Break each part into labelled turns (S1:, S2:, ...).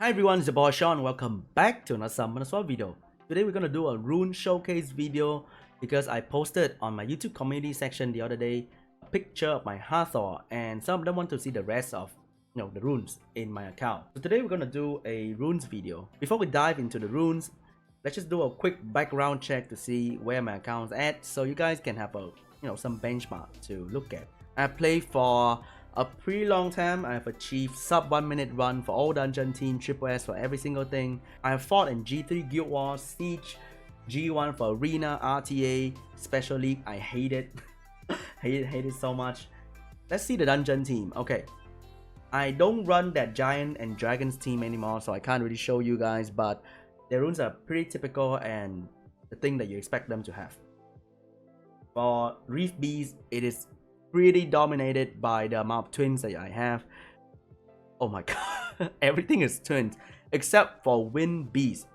S1: Hi everyone, it's your boy Sean. Welcome back to another Summon Sword video. Today we're gonna do a rune showcase video because I posted on my YouTube community section the other day a picture of my Hathor, and some of them want to see the rest of the runes in my account. So today we're gonna do a runes video. Before we dive into the runes, let's just do a quick background check to see where my account's at, so you guys can have a some benchmark to look at. I play for a pretty long time. I have achieved sub 1 minute run for all dungeon team, triple S for every single thing. I have fought in G3 Guild Wars, Siege, G1 for Arena, RTA, Special League. I hate it. hate it so much. Let's see the dungeon team. Okay, I don't run that Giant and Dragons team anymore, so I can't really show you guys, but their runes are pretty typical and the thing that you expect them to have. For Reef Bees, it is pretty dominated by the amount of twins that I have. Oh my god, everything is twins except for Wind Beast.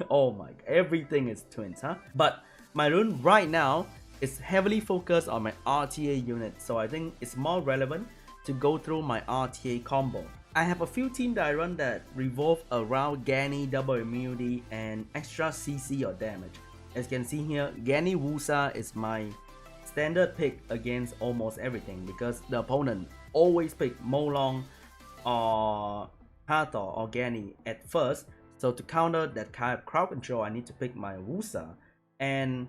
S1: Oh my, everything is twins, huh? But my rune right now is heavily focused on my RTA unit, so I think it's more relevant to go through my RTA combo. I have a few teams that I run that revolve around Gany, double immunity, and extra CC or damage. As you can see here, Gany Woosa is my standard pick against almost everything because the opponent always pick Molong or Hathor or Gany at first. So to counter that kind of crowd control, I need to pick my Woosa, and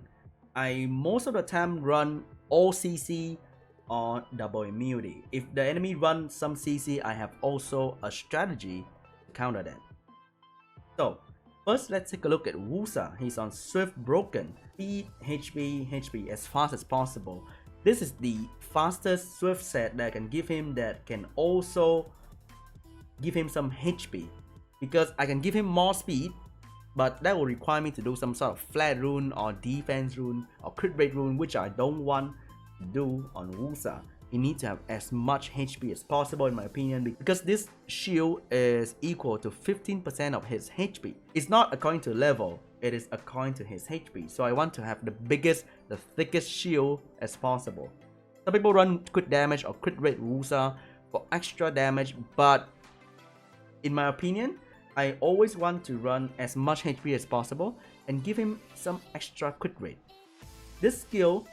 S1: I most of the time run all CC or double immunity. If the enemy runs some CC, I have also a strategy to counter that. So first, let's take a look at Woosa. He's on Swift Broken, Speed, HP as fast as possible. This is the fastest Swift set that I can give him that can also give him some HP, because I can give him more speed, but that will require me to do some sort of flat rune or defense rune or crit rate rune, which I don't want to do on Woosa. You need to have as much HP as possible, in my opinion, because this shield is equal to 15% of his HP. It's not according to level, it is according to his HP. So I want to have the biggest, the thickest shield as possible. Some people run crit damage or crit rate Woosa for extra damage, but in my opinion, I always want to run as much HP as possible and give him some extra crit rate. This skill,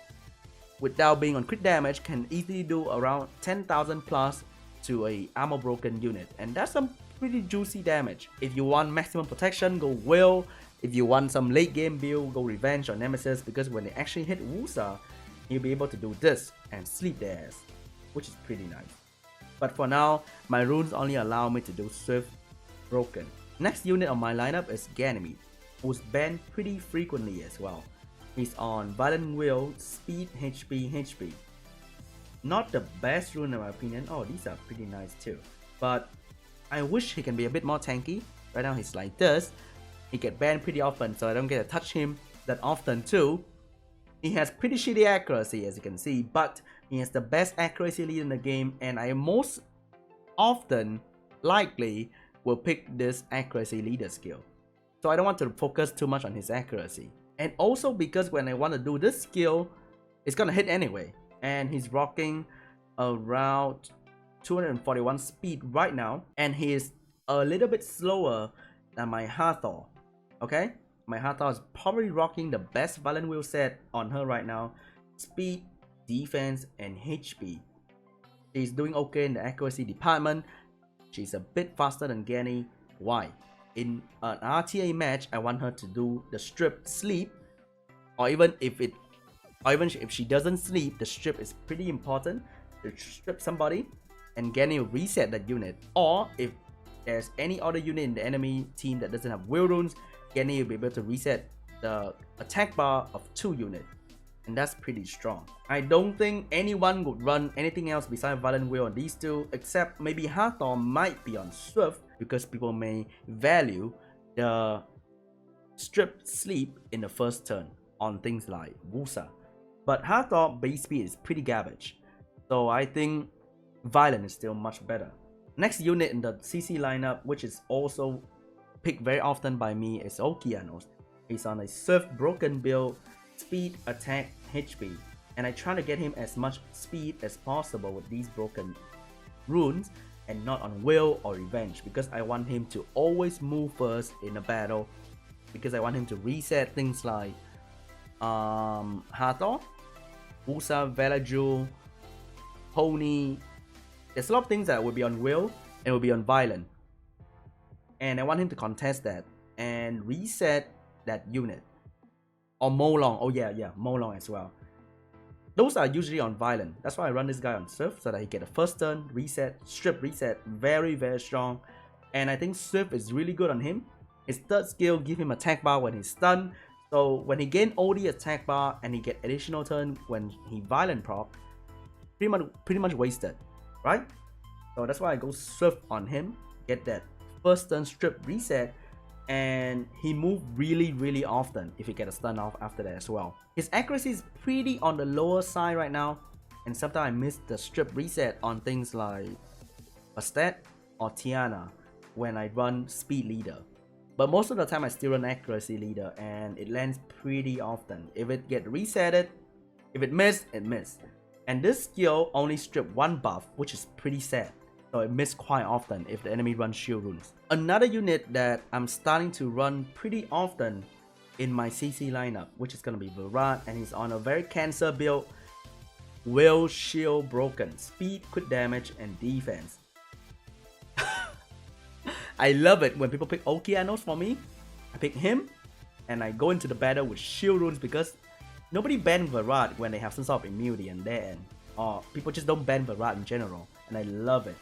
S1: without being on crit damage, can easily do around 10,000 plus to a armor broken unit, and that's some pretty juicy damage. If you want maximum protection, go Will. If you want some late game build, go Revenge or Nemesis, because when they actually hit Woosa, you'll be able to do this and sleep their ass, which is pretty nice. But for now, my runes only allow me to do Swift Broken. Next unit on my lineup is Gany, who's banned pretty frequently as well. He's on Violent Will, Speed, HP. Not the best rune in my opinion. Oh, these are pretty nice too. But I wish he can be a bit more tanky. Right now he's like this. He get banned pretty often, so I don't get to touch him that often too. He has pretty shitty accuracy, as you can see, but he has the best accuracy lead in the game, and I most often likely will pick this accuracy leader skill. So I don't want to focus too much on his accuracy. And also because when I want to do this skill, it's gonna hit anyway. And he's rocking around 241 speed right now, and he is a little bit slower than my Hathor. Okay, my Hathor is probably rocking the best Violent Will set on her right now. Speed, defense, and HP. She's doing okay in the accuracy department. She's a bit faster than Gany. Why? In an RTA match, I want her to do the strip sleep, or even if she doesn't sleep, the strip is pretty important to strip somebody, and Gany will reset that unit. Or if there's any other unit in the enemy team that doesn't have will runes, Gany will be able to reset the attack bar of 2 units, and that's pretty strong. I don't think anyone would run anything else besides Violent Will on these two, except maybe Hathor might be on Swift, because people may value the strip sleep in the first turn on things like Woosa. But Hathor base speed is pretty garbage, so I think Violent is still much better. Next unit in the CC lineup, which is also picked very often by me, is Okeanos. He's on a Swift Broken build, speed, attack, HP, and I try to get him as much speed as possible with these broken runes, and not on will or revenge, because I want him to always move first in a battle, because I want him to reset things like Hathor, Woosa, Velaju, Pony. There's a lot of things that will be on will and will be on violent, and I want him to contest that and reset that unit. Or Molong, oh yeah, Molong as well. Those are usually on violent. That's why I run this guy on Swift, so that he get a first turn, reset, strip reset, very strong. And I think Swift is really good on him. His third skill give him attack bar when he's stunned. So when he gain OD attack bar and he get additional turn when he violent proc, pretty much wasted, right? So that's why I go Swift on him, get that first turn strip reset, and he moves really often if he get a stun off after that as well. His accuracy is pretty on the lower side right now, and sometimes I miss the strip reset on things like Bastet or Tiana when I run speed leader. But most of the time I still run accuracy leader, and it lands pretty often. If it get resetted, if it miss, it miss. And this skill only strip one buff, which is pretty sad. So it misses quite often if the enemy runs shield runes. Another unit that I'm starting to run pretty often in my CC lineup, which is going to be Virat, and he's on a very cancer build. Will, shield, broken, speed, crit damage, and defense. I love it when people pick Okeanos for me. I pick him, and I go into the battle with shield runes, because nobody ban Virat when they have some sort of immunity in their end. Or people just don't ban Virat in general, and I love it.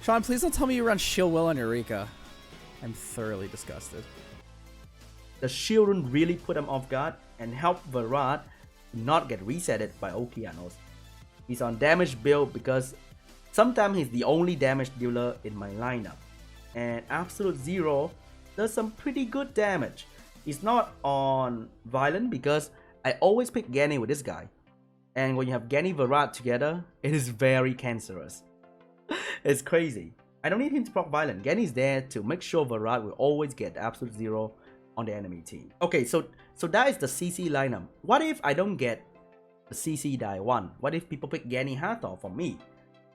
S2: Sean, please don't tell me you run Shield Will on Eureka. I'm thoroughly disgusted.
S1: The shield rune really put him off guard and helped Virat not get resetted by Okeanos. He's on damage build because sometimes he's the only damage dealer in my lineup. And Absolute Zero does some pretty good damage. He's not on violent because I always pick Gany with this guy. And when you have Gany Virat together, it is very cancerous. It's crazy. I don't need him to proc violent. Gany's there to make sure Virat will always get Absolute Zero on the enemy team. Okay, so that is the CC lineup. What if I don't get the CC that I want? What if people pick Gany Hathor for me?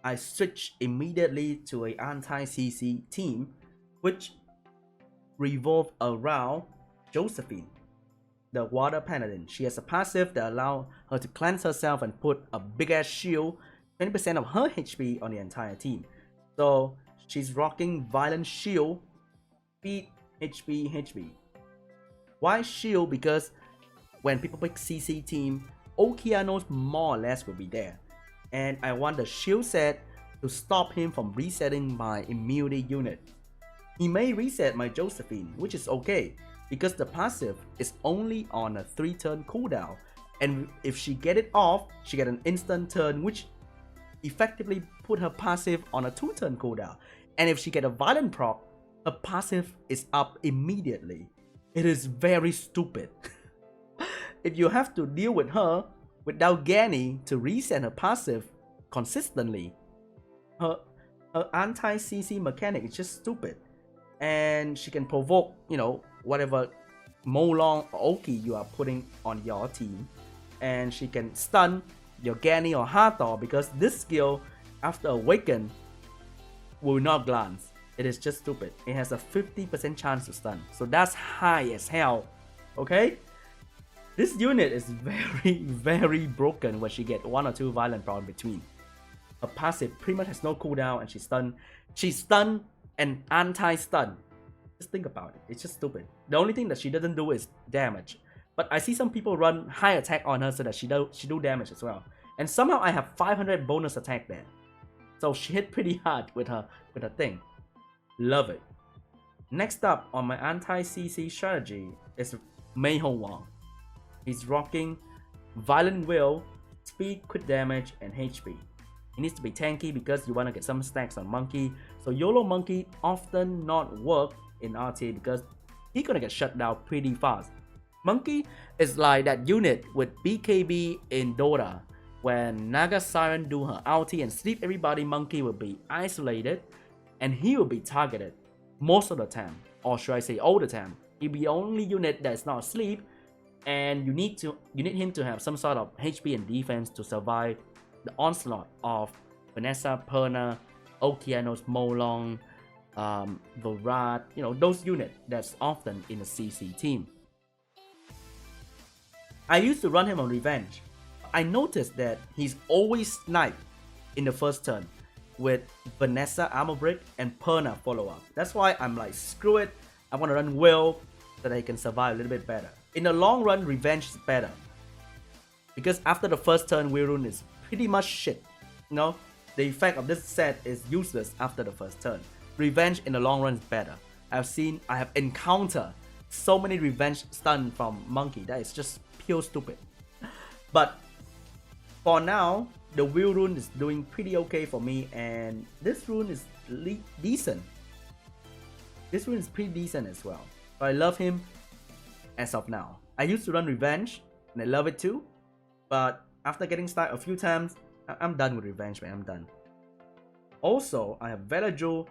S1: I switch immediately to an anti-CC team, which revolve around Josephine, the water paladin. She has a passive that allows her to cleanse herself and put a big ass shield, 20% of her HP on the entire team. So she's rocking violent shield, speed, HP. Why shield? Because when people pick CC team, Okeanos more or less will be there. And I want the shield set to stop him from resetting my immunity unit. He may reset my Josephine, which is okay, because the passive is only on a 3-turn cooldown, and if she get it off, she get an instant turn, which effectively put her passive on a 2-turn cooldown. And if she get a violent proc, her passive is up immediately. It is very stupid. If you have to deal with her without Gany to reset her passive consistently, her anti-CC mechanic is just stupid. And she can provoke, whatever Molong or Oki you are putting on your team, and she can stun your Gany or Hathor, because this skill after awaken will not glance. It is just stupid. It has a 50% chance to stun, so that's high as hell. Okay, this unit is very broken when she get 1 or 2 violent proc in between. Her passive pretty much has no cooldown, and she's stun and anti-stun. Just think about it. It's just stupid. The only thing that she doesn't do is damage. But I see some people run high attack on her so that she do damage as well. And somehow I have 500 bonus attack there. So she hit pretty hard with her thing. Love it. Next up on my anti-CC strategy is Meiho Wang. He's rocking Violent Will, Speed, Crit Damage, and HP. He needs to be tanky because you want to get some stacks on Monkey. So YOLO Monkey often not work in RTA because he's gonna get shut down pretty fast. Monkey is like that unit with BKB in Dota. When Naga Siren do her ulti and sleep everybody, Monkey will be isolated and he will be targeted most of the time, or should I say all the time. He'll be the only unit that's not asleep, and you need him to have some sort of HP and defense to survive the onslaught of Vanessa, Perna, Okeanos, Molong, Vorat, you know, those units that's often in a CC team. I used to run him on Revenge. I noticed that he's always sniped in the first turn with Vanessa Armor Brick and Perna follow up. That's why I'm like, screw it, I want to run Will so that he can survive a little bit better. In the long run, Revenge is better. Because after the first turn, Will Rune is pretty much shit. You know, the effect of this set is useless after the first turn. Revenge in the long run is better. I have encountered so many Revenge stun from Monkey that is just pure stupid. But for now, the Will Rune is doing pretty okay for me, and this rune is decent. This rune is pretty decent as well. So I love him as of now. I used to run Revenge, and I love it too. But after getting stuck a few times, I'm done with Revenge, man. I'm done. Also, I have Velajo,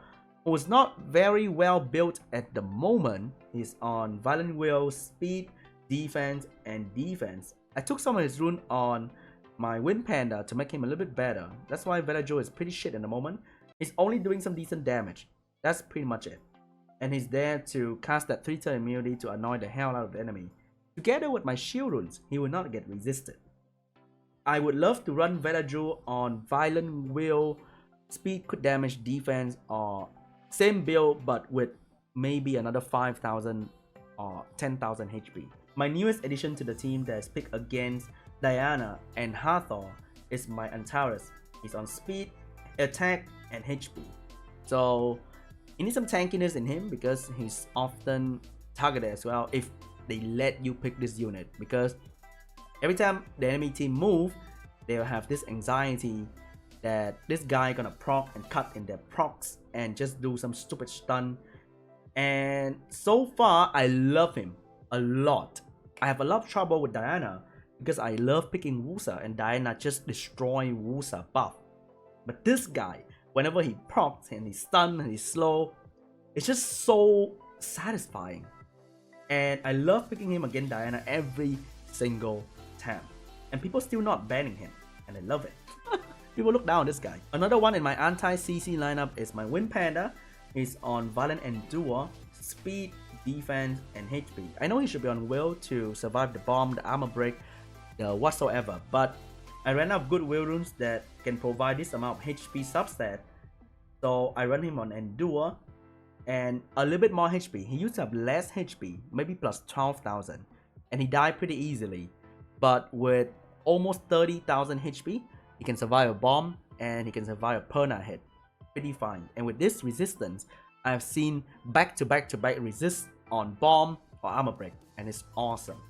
S1: who is not very well built at the moment. He's on Violent Will, Speed, Defense, and Defense. I took some of his rune on my Wind Panda to make him a little bit better. That's why Velajo is pretty shit at the moment. He's only doing some decent damage. That's pretty much it. And he's there to cast that 3-turn immunity to annoy the hell out of the enemy. Together with my shield runes, he will not get resisted. I would love to run Velajo on Violent Will, Speed, Crit Damage, Defense, or same build but with maybe another 5,000 or 10,000 HP. My newest addition to the team that is picked against Diana and Hathor is my Antares. He's on Speed, Attack, and HP. So you need some tankiness in him because he's often targeted as well if they let you pick this unit, because every time the enemy team move, they'll have this anxiety that this guy gonna proc and cut in their procs and just do some stupid stun. And so far, I love him a lot. I have a lot of trouble with Diana because I love picking Woosa and Diana just destroy Woosa buff. But this guy, whenever he procs and he's stunned and he's slow, it's just so satisfying. And I love picking him against Diana every single time. And people still not banning him, and I love it. People look down on this guy. Another one in my anti-CC lineup is my Wind Panda. He's on Violent Endure, Speed, Defense, and HP. I know he should be on Will to survive the bomb, the armor break, whatsoever, but I ran out of good Will runes that can provide this amount of HP substat, so I run him on Endure and a little bit more HP. He used to have less HP, maybe plus 12,000, and he died pretty easily, but with almost 30,000 HP, he can survive a bomb and he can survive a Perna hit pretty fine. And with this resistance, I've seen back-to-back resist on bomb or armor break, and it's awesome.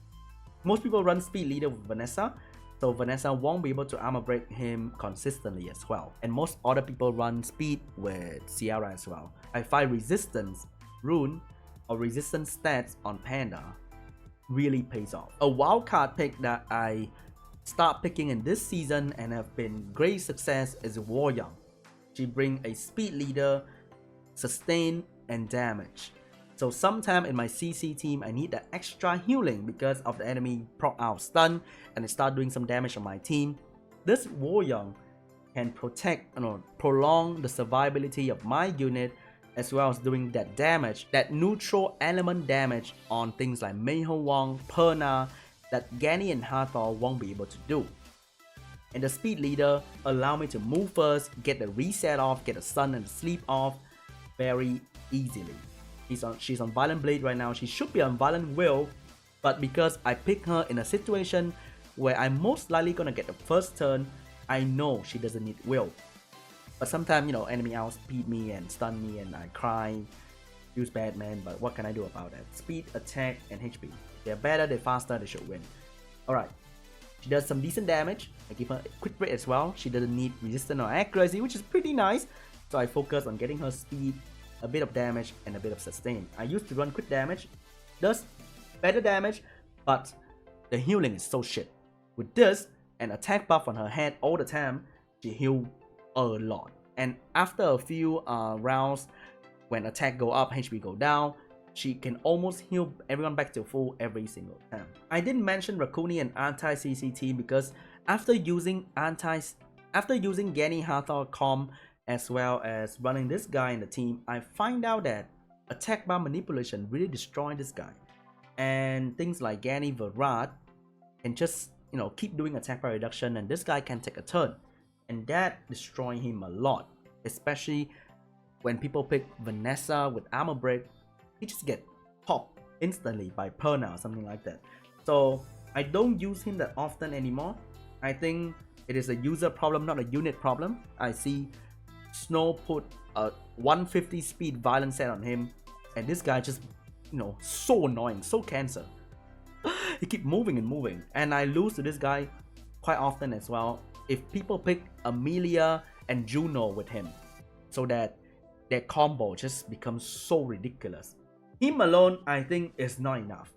S1: Most people run speed leader with Vanessa, so Vanessa won't be able to armor break him consistently as well. And most other people run speed with Sierra as well. I find resistance rune or resistance stats on Panda really pays off. A wildcard pick that I start picking in this season and have been great success is Waryoung. She brings a speed leader, sustain, and damage. So sometime in my CC team, I need that extra healing because of the enemy proc out stun and they start doing some damage on my team. This Waryoung can prolong the survivability of my unit, as well as doing that damage, that neutral element damage on things like Meiho Wong, Perna, that Gany and Hathor won't be able to do. And the speed leader allow me to move first, get the reset off, get the stun and the sleep off very easily. She's on Violent Blade right now. She should be on Violent Will, but because I pick her in a situation where I'm most likely gonna get the first turn, I know she doesn't need Will. But sometimes, you know, enemy outspeed me and stun me and I cry, use bad man, but what can I do about that? Speed, attack, and HP. They're better, they're faster, they should win. Alright. She does some decent damage. I give her a quick rate as well. She doesn't need resistance or accuracy, which is pretty nice. So I focus on getting her speed, a bit of damage, and a bit of sustain. I used to run quick damage, does better damage, but the healing is so shit. With this, an attack buff on her head all the time, she heals a lot. And after a few rounds, when attack go up, HP go down, she can almost heal everyone back to full every single time. I didn't mention Rakuni and anti-CC team because after using After using Gany, Hathor, Com, as well as running this guy in the team, I find out that attack bar manipulation really destroyed this guy. And things like Gany, Virat can just, you know, keep doing attack bar reduction, and this guy can take a turn. And that destroyed him a lot. Especially when people pick Vanessa with armor break, he just get popped instantly by Perna or something like that. So I don't use him that often anymore. I think it is a user problem, not a unit problem. I see Snow put a 150 speed violent set on him, and this guy just, you know, so annoying, so cancer. He keep moving and moving, and I lose to this guy quite often as well if people pick Amelia and Juno with him, so that their combo just becomes so ridiculous. Him alone, I think, is not enough.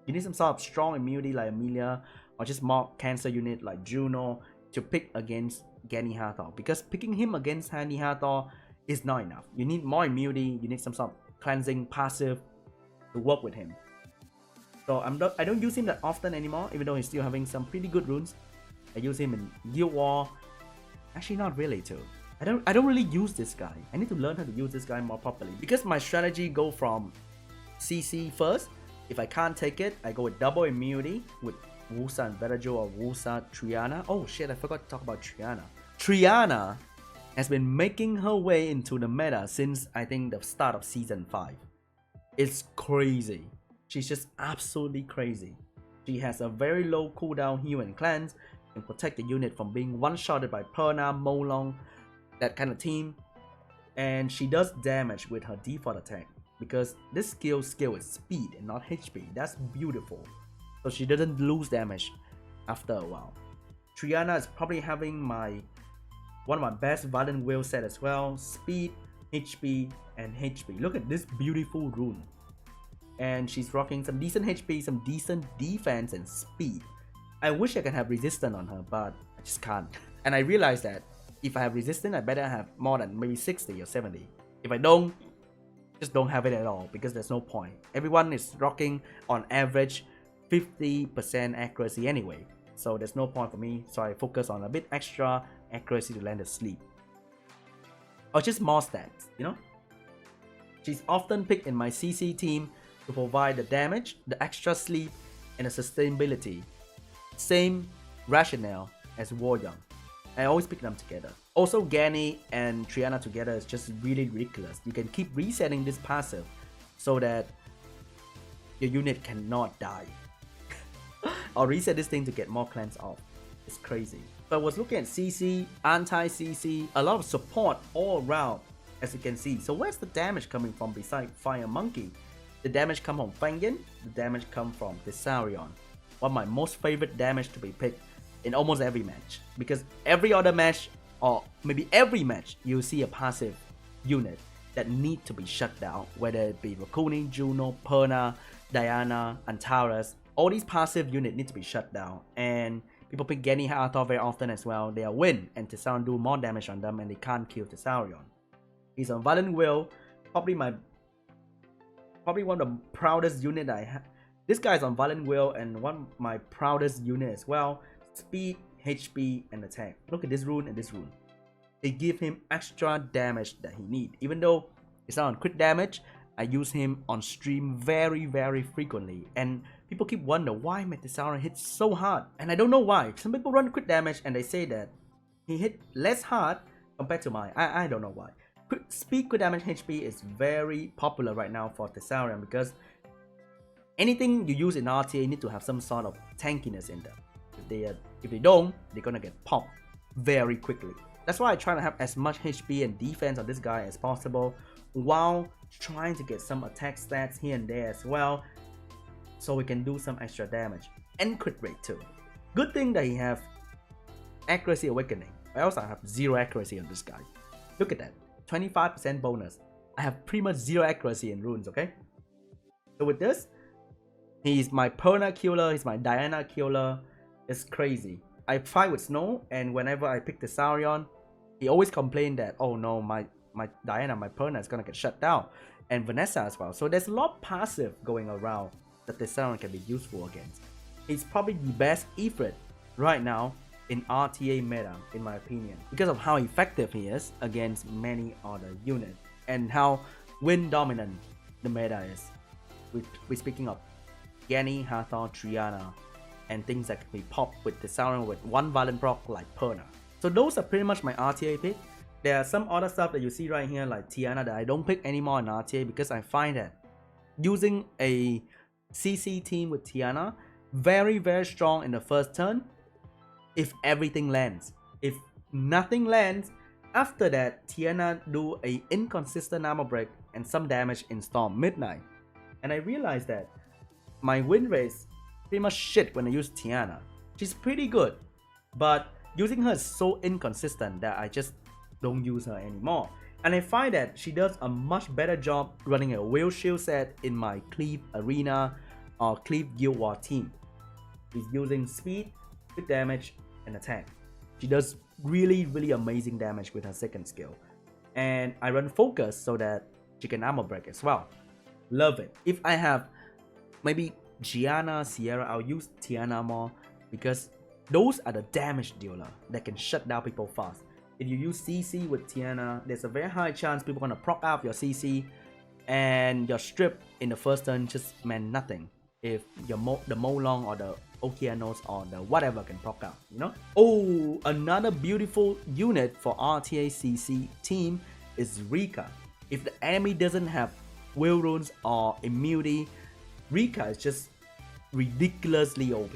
S1: You need some sort of strong immunity like Amelia, or just more cancer unit like Juno to pick against Gany Hathor, because picking him against Gany Hathor is not enough. You need more immunity, you need some sort of cleansing passive to work with him. So I don't use him that often anymore, even though he's still having some pretty good runes. I use him in Guild War. Actually, not really too. I don't really use this guy. I need to learn how to use this guy more properly, because my strategy go from CC first. If I can't take it, I go with double immunity with Woosa and Verajo, or Woosa Triana. Oh shit, I forgot to talk about Triana. Triana has been making her way into the meta since I think the start of season 5. It's crazy. She's just absolutely crazy. She has a very low cooldown heal and cleanse, and protect the unit from being one-shotted by Perna, Molong, that kind of team. And she does damage with her default attack, because this skill is speed and not HP. That's beautiful. So she doesn't lose damage after a while. Triana is probably having one of my best Violent Will set as well. Speed, HP, and HP. Look at this beautiful rune. And she's rocking some decent HP, some decent defense, and speed. I wish I can have resistance on her, but I just can't. And I realized that if I have resistance, I better have more than maybe 60 or 70. If I don't, just don't have it at all, because there's no point. Everyone is rocking on average 50% accuracy anyway, so there's no point for me. So I focus on a bit extra accuracy to land a sleep, or just more stats, you know. She's often picked in my CC team to provide the damage, the extra sleep, and the sustainability. Same rationale as Waryoung. I always pick them together. Also, Gany and Triana together is just really ridiculous. You can keep resetting this passive so that your unit cannot die. Or reset this thing to get more cleanse off. It's crazy. So I was looking at CC, anti-CC, a lot of support all around, as you can see. So where's the damage coming from besides Fire Monkey? The damage come from Fangin, the damage come from Tesarion. One of my most favorite damage to be picked in almost every match, because every other match, or maybe every match, you'll see a passive unit that need to be shut down, whether it be Rakuni, Juno, Perna, Diana, Antares. All these passive units need to be shut down, and people pick Gany Hathor very often as well. They are win, and Tesarion do more damage on them, and they can't kill Tesarion. He's on Violent Will, probably one of the proudest unit I have. This guy's on Violent Will, and one of my proudest unit as well. Speed, HP, and attack. Look at this rune and this rune. They give him extra damage that he needs. Even though it's not on crit damage, I use him on stream very, very frequently. And people keep wondering why my Tesarion hits so hard. And I don't know why. Some people run crit damage and they say that he hit less hard compared to mine. I don't know why. Speed, crit damage, HP is very popular right now for Tesarion, because anything you use in RTA need to have some sort of tankiness in them. If they don't, they're gonna get popped very quickly. That's why I try to have as much HP and defense on this guy as possible, while trying to get some attack stats here and there as well, so we can do some extra damage and crit rate too. Good thing that he have accuracy awakening. I also have 0 accuracy on this guy. Look at that, 25% bonus. I have pretty much 0 accuracy in runes, okay? So with this, he's my Perna killer, he's my Diana killer. It's crazy. I fight with Snow, and whenever I pick Tesarion, he always complained that, oh no, my Diana, my Perna is gonna get shut down, and Vanessa as well. So there's a lot passive going around that Tesarion can be useful against. He's probably the best Ifrit right now in RTA meta, in my opinion, because of how effective he is against many other units and how win dominant the meta is. We're speaking of Gany, Hathor, Triana, and things that can be popped with Tesarion with one violent proc like Perna. So those are pretty much my RTA pick. There are some other stuff that you see right here like Tiana that I don't pick anymore in RTA because I find that using a CC team with Tiana very strong in the first turn if everything lands. If nothing lands, after that Tiana do a inconsistent armor break and some damage in Storm Midnight. And I realized that my win rate is pretty much shit when I use Tiana. She's pretty good, but using her is so inconsistent that I just don't use her anymore. And I find that she does a much better job running a wheel shield set in my Cleave Arena or Cleave Guild War team. She's using speed, quick damage, and attack. She does really amazing damage with her second skill. And I run focus so that she can armor break as well. Love it. If I have maybe Gianna, Sierra, I'll use Tiana more because those are the damage dealer that can shut down people fast. If you use CC with Tiana, there's a very high chance people are gonna proc out your CC and your strip in the first turn just meant nothing if the Molong or the Okeanos or the whatever can proc out, you know? Oh, another beautiful unit for RTA CC team is Rika. If the enemy doesn't have will runes or immunity, Rika is just ridiculously OP.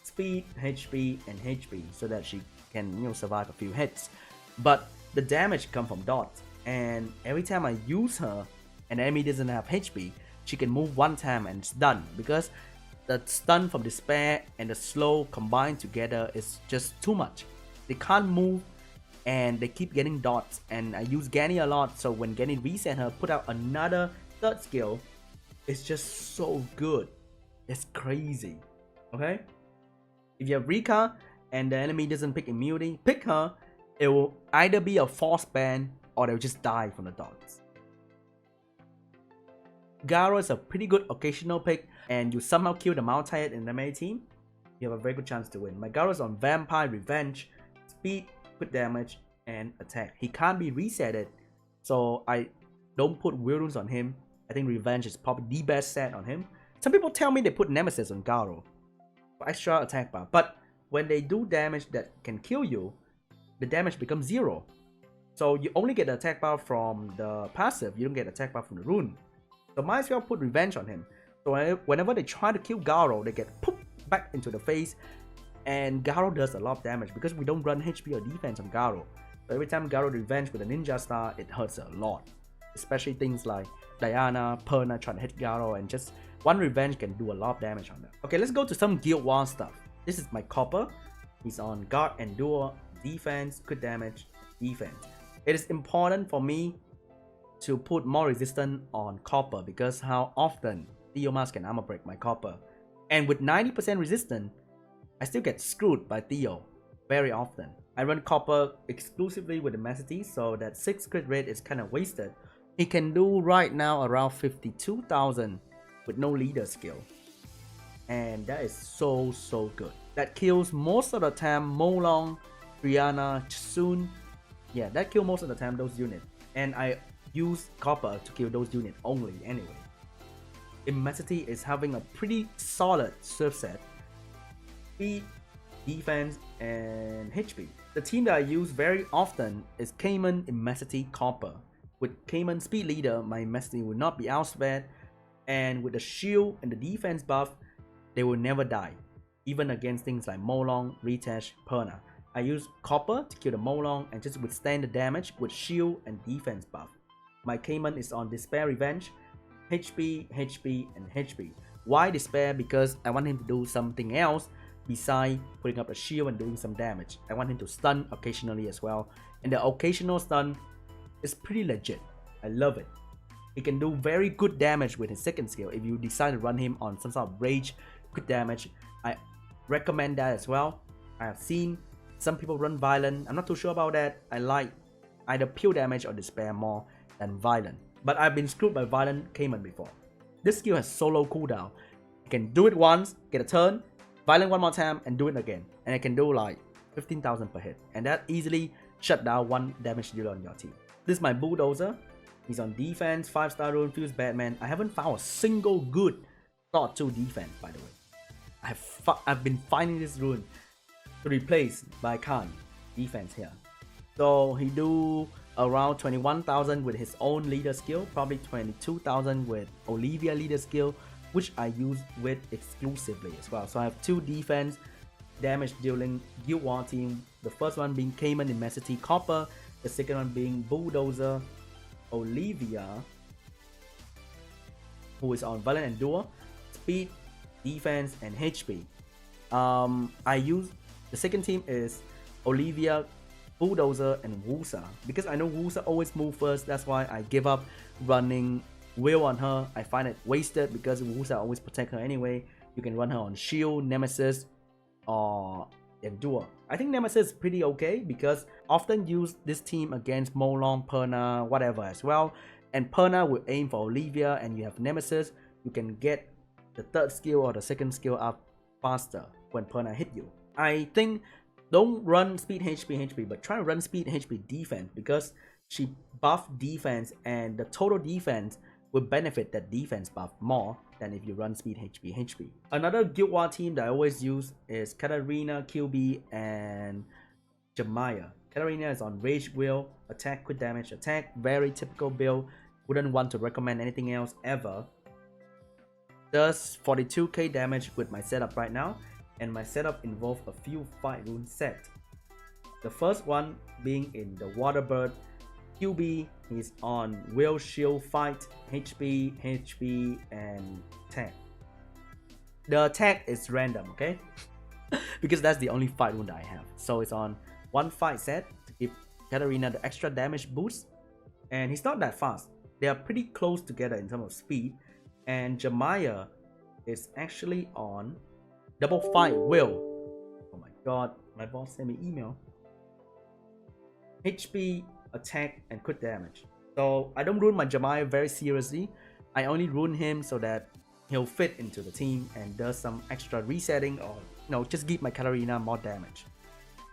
S1: Speed, HP, and HP so that she can survive a few hits. But the damage comes from dots, and every time I use her and the enemy doesn't have HP, she can move one time and it's done because the stun from despair and the slow combined together is just too much. They can't move and they keep getting dots, and I use Gany a lot, so when Gany reset her, put out another third skill, it's just so good. It's crazy. Okay? If you have Rika and the enemy doesn't pick immunity, pick her. It will either be a force ban or they'll just die from the dots. Garo is a pretty good occasional pick, and you somehow kill the multi-hit in the melee team, you have a very good chance to win. My Garo is on Vampire, Revenge, Speed, quick damage, and attack. He can't be resetted, so I don't put Will Runes on him. I think Revenge is probably the best set on him. Some people tell me they put Nemesis on Garo for extra attack bar, but when they do damage that can kill you, the damage becomes 0. So you only get the attack bar from the passive, you don't get attack bar from the rune. So might as well put Revenge on him. So whenever they try to kill Garo, they get pooped back into the face, and Garo does a lot of damage because we don't run HP or defense on Garo. So every time Garo Revenge with a Ninja Star, it hurts a lot. Especially things like Diana, Perna trying to hit Garo, and just one Revenge can do a lot of damage on them. Okay, let's go to some Guild War stuff. This is my Copper. He's on Guard, Endure, Defense, quick damage, Defense. It is important for me to put more resistance on Copper because how often Theo can armor break my Copper. And with 90% resistance, I still get screwed by Theo very often. I run Copper exclusively with the Massity, so that 6 crit rate is kind of wasted. He can do right now around 52,000 with no leader skill. And that is so good. That kills most of the time Molong, Rihanna, Tsun. Yeah, that kills most of the time those units. And I use Copper to kill those units only anyway. Immensity is having a pretty solid serve set. Speed, defense, and HP. The team that I use very often is Cayman, Immensity, Copper. With Cayman Speed Leader, my Immensity will not be outsped, and with the shield and the defense buff, they will never die, even against things like Molong, Ritesh, Perna. I use Copper to kill the Molong and just withstand the damage with shield and defense buff. My Cayman is on Despair Revenge, HP, HP, and HP. Why Despair? Because I want him to do something else besides putting up a shield and doing some damage. I want him to stun occasionally as well, and the occasional stun is pretty legit. I love it. He can do very good damage with his second skill if you decide to run him on some sort of rage, quick damage. I recommend that as well. I have seen some people run Violent. I'm not too sure about that. I like either pure damage or Despair more than Violent. But I've been screwed by Violent Cayman before. This skill has solo cooldown. You can do it once, get a turn, Violent one more time, and do it again. And I can do like 15,000 per hit, and that easily shut down one damage dealer on your team. This is my Bulldozer. He's on defense, 5-star rune, feels Batman. I haven't found a single good thought 2 defense, by the way. I've been finding this rune to replace by Khan defense here. So he do around 21,000 with his own leader skill, probably 22,000 with Olivia leader skill, which I use with exclusively as well. So I have 2 defense damage dealing Guild War team. The first one being Cayman in Master Copper, the second one being Bulldozer, Olivia, who is on Violent Endure, Speed, Defense, and HP. I use the second team is Olivia, Bulldozer, and Woosa, because I know Woosa always move first. That's why I give up running Will on her. I find it wasted because Woosa always protect her anyway. You can run her on Shield, Nemesis, or Endure. I think Nemesis is pretty okay because often use this team against Molong, Perna, whatever as well. And Perna will aim for Olivia, and you have Nemesis. You can get the third skill or the second skill up faster when Perna hit you. I think don't run speed HP, but try to run speed HP defense because she buff defense and the total defense will benefit that defense buff more than if you run speed HP. Another Guild War team that I always use is Katarina, QB, and Jemaya. Katarina is on Rage Will, attack, crit damage, attack, very typical build. Wouldn't want to recommend anything else ever. Does 42k damage with my setup right now, and my setup involves a few fight rune sets. The first one being in the Waterbird QB, he's on Will, Shield, Fight, HP, and Attack. The attack is random, okay? Because that's the only fight rune that I have. So it's on one fight set to give Katarina the extra damage boost. And he's not that fast. They are pretty close together in terms of speed. And Jemaya is actually on double fight Will. Oh my god, my boss sent me email. HP, attack, and crit damage. So I don't rune my Jemaya very seriously. I only rune him so that he'll fit into the team and does some extra resetting, or just give my Katarina more damage.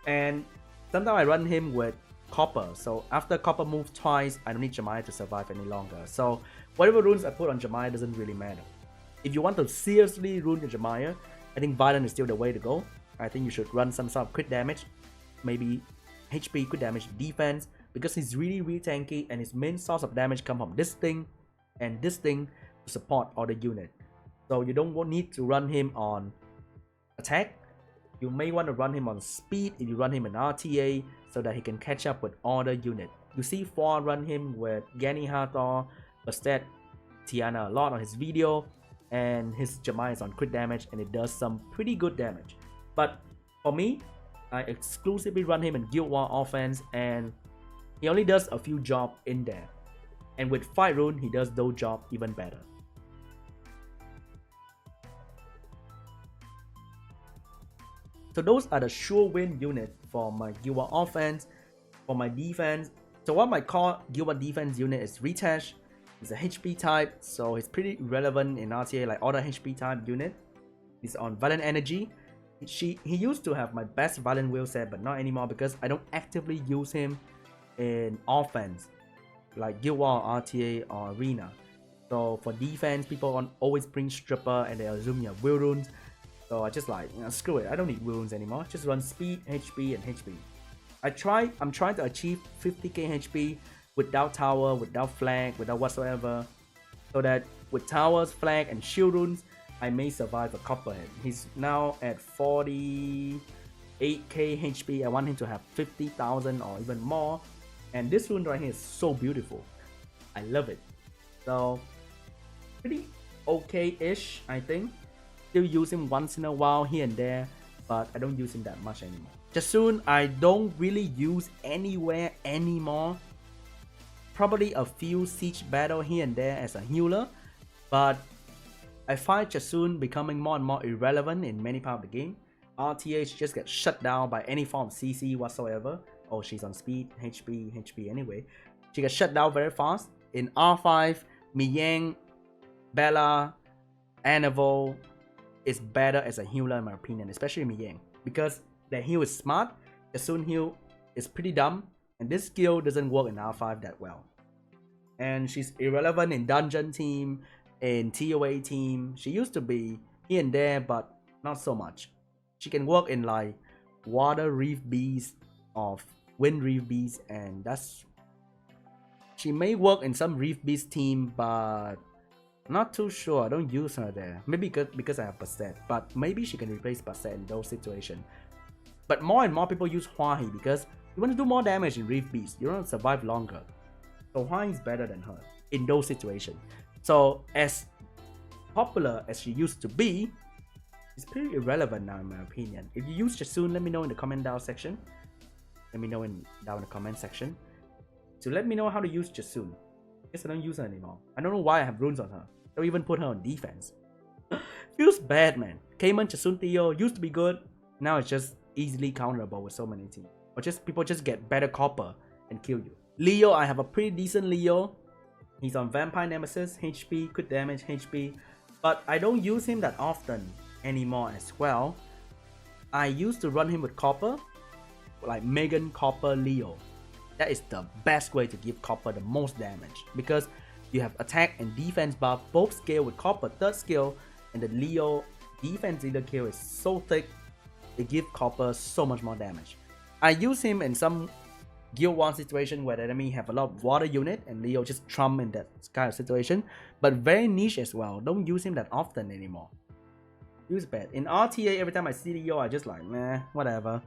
S1: And sometimes I run him with Copper, so after Copper moves twice, I don't need Jemaya to survive any longer. So whatever runes I put on Jemaya doesn't really matter. If you want to seriously rune your Jemaya, I think Violent is still the way to go. I think you should run some sort of crit damage, maybe HP, crit damage, defense, because he's really tanky and his main source of damage comes from this thing and this thing to support other unit. So you don't need to run him on attack. You may want to run him on speed if you run him in RTA so that he can catch up with other unit. You see 4 run him with Gany, Hathor, Bastet, Tiana a lot on his video, and his Jemaya is on crit damage and it does some pretty good damage. But for me, I exclusively run him in Guild War offense, and he only does a few jobs in there. And with fight rune, he does those jobs even better. So those are the sure win unit for my Guild War offense. For my defense, so what my core Guild War defense unit is Ritesh. He's a HP type, so he's pretty relevant in RTA like other HP type unit. He's on Violent Energy. He used to have my best Violent Will set, but not anymore because I don't actively use him in offense like Guild War, RTA, or Arena. So for defense, people always bring Stripper and they assume you have Will runes. So I just like, screw it, I don't need Will runes anymore. Just run speed, HP, and HP. I'm trying to achieve 50k HP without tower, without flag, without whatsoever, so that with towers, flag, and shield runes, I may survive a Copperhead. He's now at 48k HP. I want him to have 50,000 or even more. And this rune right here is so beautiful. I love it. So pretty okay-ish, I think. Still use him once in a while here and there, but I don't use him that much anymore. Jasun, I don't really use anywhere anymore. Probably a few siege battle here and there as a healer, but I find Jasun becoming more and more irrelevant in many parts of the game. RTA just gets shut down by any form of CC whatsoever. Oh, she's on speed, HP anyway. She gets shut down very fast. In R5, Miyang, Bella, Anival is better as a healer in my opinion, especially Miyang, because the heal is smart Jasun heal is pretty dumb, and this skill doesn't work in R5 that well. And she's irrelevant in dungeon team, in TOA team. She used to be here and there, but not so much. She can work in like water reef bees or wind reef bees, and that's, she may work in some reef bees team, but not too sure. I don't use her there. Maybe because I have Basset, but maybe she can replace Basset in those situations. But more and more people use Hwahi because you want to do more damage in reef bees. You want to survive longer. So Hwahi is better than her in those situations. So as popular as she used to be, it's pretty irrelevant now in my opinion. If you use Jasun, let me know in the comment down section. Let me know down in the comment section. So let me know how to use Jasun. Guess I don't use her anymore. I don't know why I have runes on her. Don't even put her on defense. Feels bad, man. Cayman, Jasun, Theo used to be good. Now it's just easily counterable with so many teams. Or just people just get better copper and kill you. Leo, I have a pretty decent Leo. He's on Vampire Nemesis, HP, crit damage, HP. But I don't use him that often anymore as well. I used to run him with copper, like Megan Copper Leo. That is the best way to give copper the most damage because you have attack and defense buff both scale with copper third skill, and the Leo defense leader kill is so thick it gives copper so much more damage. I use him in some Guild 1 situation where the enemy have a lot of water unit and Leo just trump in that kind of situation, but very niche as well. Don't use him that often anymore. Use bad. In RTA, every time I see Leo, I just like, meh, whatever.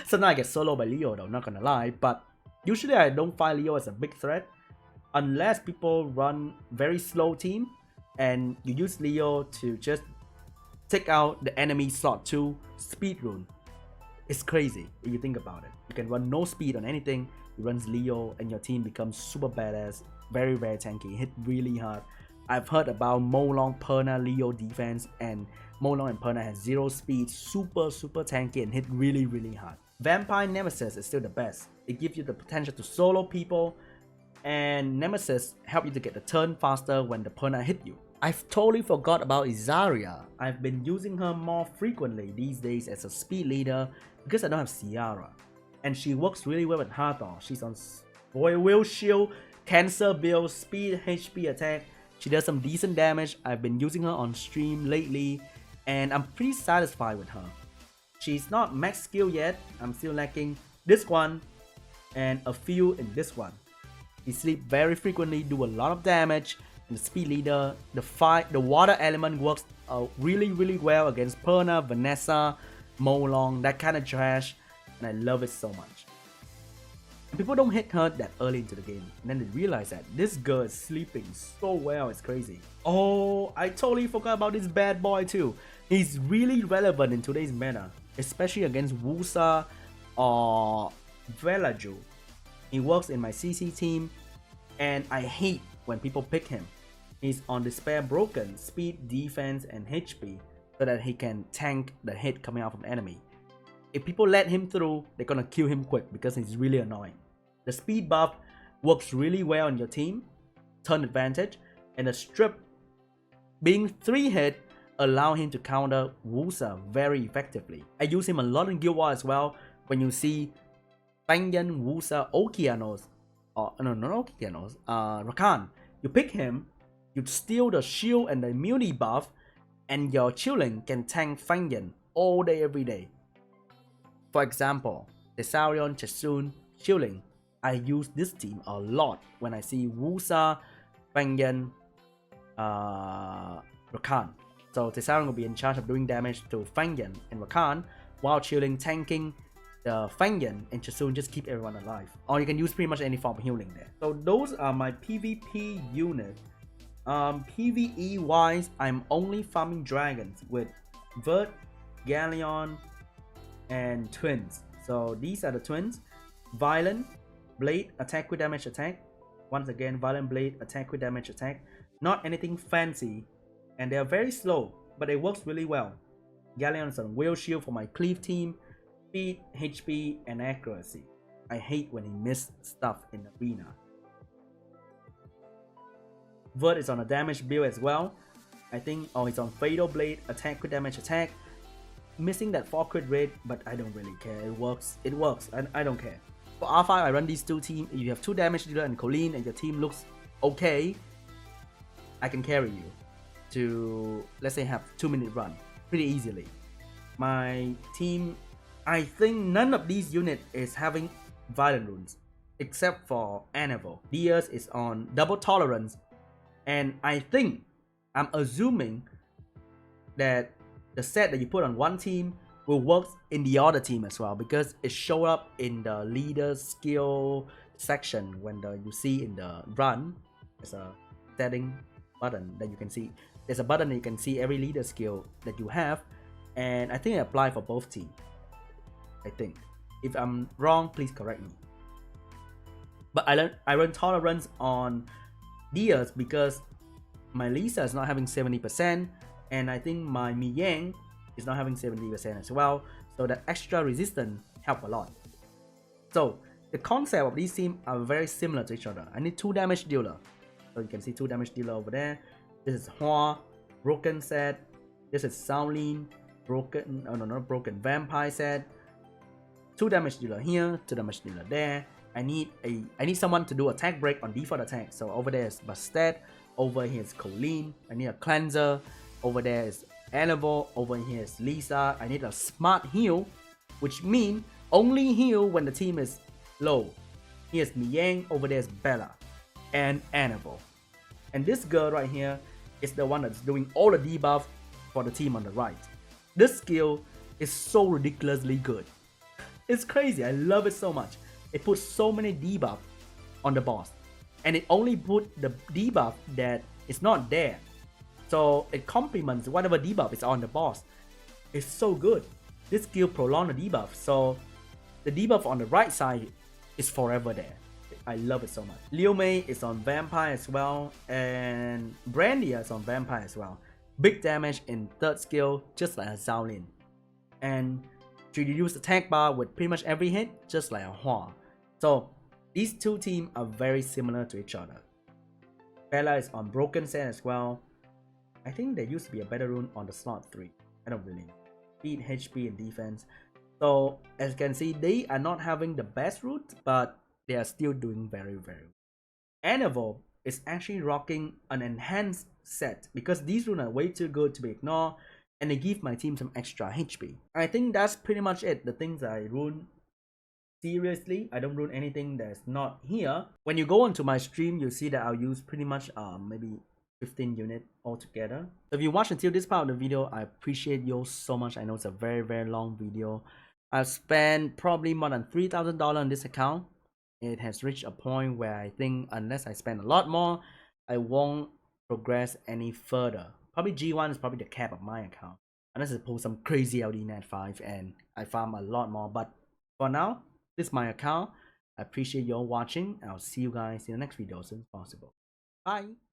S1: Sometimes I get solo by Leo though, not gonna lie, but usually I don't find Leo as a big threat unless people run very slow team and you use Leo to just take out the enemy slot 2 speed rune. It's crazy if you think about it. You can run no speed on anything, you run Leo and your team becomes super badass, very tanky, hit really hard. I've heard about Molong, Perna, Leo defense, and Molong and Perna has 0 speed, super tanky and hit really hard. Vampire Nemesis is still the best. It gives you the potential to solo people, and Nemesis help you to get the turn faster when the Perna hit you. I've totally forgot about Izaria. I've been using her more frequently these days as a speed leader because I don't have Ciara. And she works really well with Hathor. She's on Will Shield, Cancer Build, Speed, HP attack. She does some decent damage. I've been using her on stream lately and I'm pretty satisfied with her. She's not max skill yet. I'm still lacking this one and a few in this one. She sleep very frequently, do a lot of damage. And the speed leader, the water element works really well against Perna, Vanessa, Molong, that kind of trash, and I love it so much. And people don't hit her that early into the game, and then they realize that this girl is sleeping so well, it's crazy. Oh, I totally forgot about this bad boy too. He's really relevant in today's meta, especially against Woosa or Velaju. He works in my CC team, and I hate when people pick him. He's on Despair Broken, speed, defense, and HP so that he can tank the hit coming out from the enemy. If people let him through, they're gonna kill him quick because he's really annoying. The speed buff works really well on your team, turn advantage, and the strip being 3 hit allow him to counter Woosa very effectively. I use him a lot in Guild War as well. When you see Fangyan, Woosa, Okeanos, or no, not Okeanos, Rakan, you pick him, you steal the shield and the immunity buff, and your chilling can tank Fangyan all day every day. For example, Tesarion, Jasun, chilling. I use this team a lot when I see Woosa, Fangyan, Rakan. So Tesarion will be in charge of doing damage to Fangyan and Rakan, while chilling tanking the Fangyan and Jasun just keep everyone alive. Or you can use pretty much any form of healing there. So those are my PvP units. PvE wise, I'm only farming dragons with Vert, Galleon, and twins. So these are the twins. Violent, Blade, attack with damage attack. Once again, Violent Blade, attack with damage attack. Not anything fancy, and they are very slow, but it works really well. Galleon is on Will Shield for my cleave team. Speed, HP, and accuracy. I hate when he misses stuff in arena. Vert is on a damage build as well. I think, oh, he's on Fatal Blade, attack with damage attack. missing that 4 crit rate, but I don't really care. It works, and I don't care. For R5, I run these two teams. If you have 2 damage dealer and Colleen and your team looks okay, I can carry you to, let's say, have 2-minute run pretty easily. My team, I think none of these units is having violent runes except for Anival. Diaz is on double tolerance, and I'm assuming that the set that you put on one team will work in the other team as well, because it showed up in the leader skill section when you see in the run. There's a setting button that you can see. There's a button that you can see every leader skill that you have, and I think it applies for both teams. I think. If I'm wrong, please correct me. But I run tolerance on Diaz because my Lisa is not having 70%, and I think my Miyang is not having 70% as well, so the extra resistance help a lot. So the concept of these teams are very similar to each other. I need 2 damage dealer, so you can see 2 damage dealer over there. This is Hua, broken set. This is Shaolin, broken, oh no, not broken, vampire set. 2 damage dealer here, 2 damage dealer there. I need someone to do attack break on default attack. So over there is Bastet, over here is Colleen. I need a cleanser. Over there is Anival, over here is Lisa. I need a smart heal, which means only heal when the team is low. Here's Miyang, over there is Bella, and Anival. And this girl right here is the one that's doing all the debuff for the team on the right. This skill is so ridiculously good. It's crazy, I love it so much. It puts so many debuff on the boss, and it only put the debuff that is not there. So it complements whatever debuff is on the boss. It's so good. This skill prolongs the debuff, so the debuff on the right side is forever there. I love it so much. Liu Mei is on vampire as well, and Brandia is on vampire as well. Big damage in 3rd skill, just like a Shaolin. And she use attack bar with pretty much every hit, just like a Hua. So these two teams are very similar to each other. Bella is on broken set as well. I think there used to be a better rune on the slot 3. I don't really know. Speed, HP, and defense. So as you can see, they are not having the best route, but they are still doing very well. Anival is actually rocking an enhanced set because these runes are way too good to be ignored, and they give my team some extra HP. I think that's pretty much it. The things I rune seriously, I don't rune anything that's not here. When you go onto my stream, you'll see that I'll use pretty much maybe 15 units altogether. So if you watch until this part of the video, I appreciate you so much. I know it's a very long video. I've spent probably more than $3,000 on this account. It has reached a point where I think unless I spend a lot more, I won't progress any further. Probably G1 is probably the cap of my account, unless I pull some crazy LD Net 5 and I farm a lot more. But for now, this is my account. I appreciate you all watching, and I'll see you guys in the next video as soon as possible. Bye!